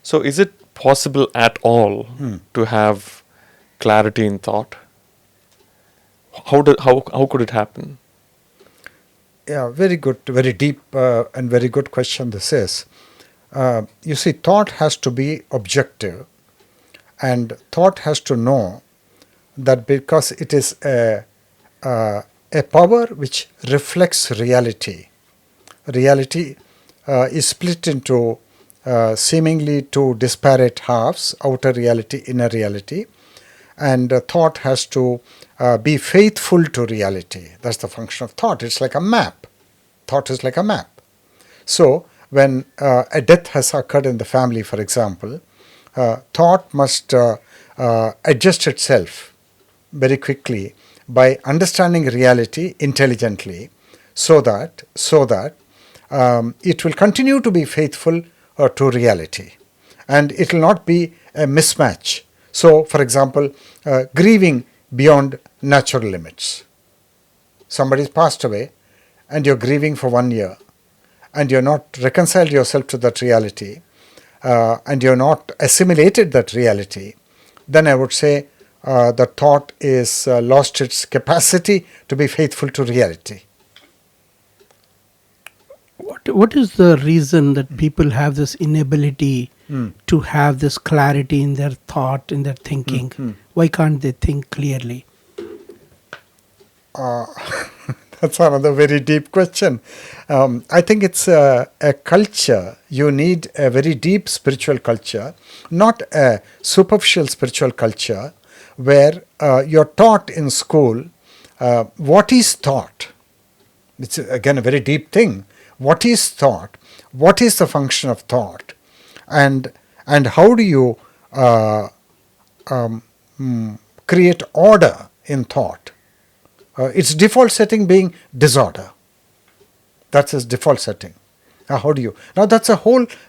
So is it possible at all to have clarity in thought? How could it happen? Yeah, very good, very deep and very good question this is. You see, thought has to be objective, and thought has to know that because it is a power which reflects reality. Reality is split into seemingly two disparate halves, outer reality, inner reality, and thought has to be faithful to reality. That's the function of thought. It's like a map. Thought is like a map. So when a death has occurred in the family, for example, thought must adjust itself very quickly by understanding reality intelligently, so that it will continue to be faithful to reality, and it will not be a mismatch. So, for example, grieving beyond natural limits. Somebody's passed away, and you're grieving for 1 year, and you're not reconciled yourself to that reality, and you're not assimilated that reality, then I would say the thought is lost its capacity to be faithful to reality. What is the reason that people have this inability to have this clarity in their thought, in their thinking? Why can't they think clearly? That's another very deep question. I think it's a culture. You need a very deep spiritual culture, not a superficial spiritual culture, where you're taught in school what is thought. It's again a very deep thing. What is thought? What is the function of thought? And how do you create order in thought? Its default setting being disorder. That's its default setting. How do you? Now that's a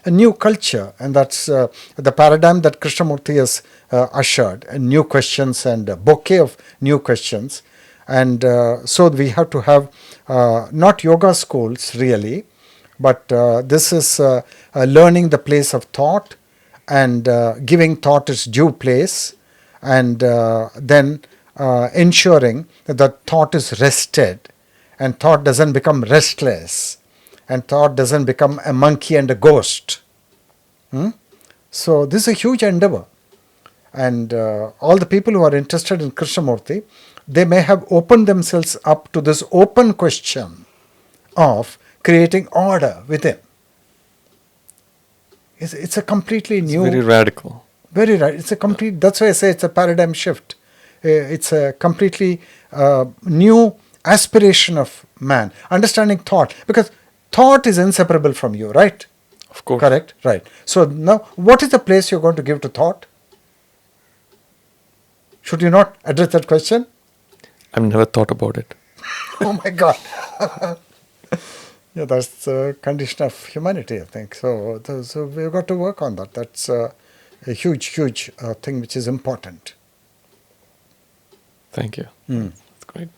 new culture, and that's the paradigm that Krishnamurti has ushered, new questions and a bouquet of new questions. And so we have to have not yoga schools really, but this is learning the place of thought and giving thought its due place, and then ensuring that thought is rested, and thought doesn't become restless, and thought doesn't become a monkey and a ghost. So this is a huge endeavor, and all the people who are interested in Krishnamurti, they may have opened themselves up to this open question of creating order within. It's a completely new... It's very radical. Very right. It's a complete... That's why I say it's a paradigm shift. It's a completely new aspiration of man, understanding thought, because thought is inseparable from you, right? Of course. Correct? Right. So now, what is the place you're going to give to thought? Should you not address that question? I've never thought about it. Oh my God. Yeah, that's the condition of humanity, I think. So we've got to work on that. That's a huge thing which is important. Thank you. That's great.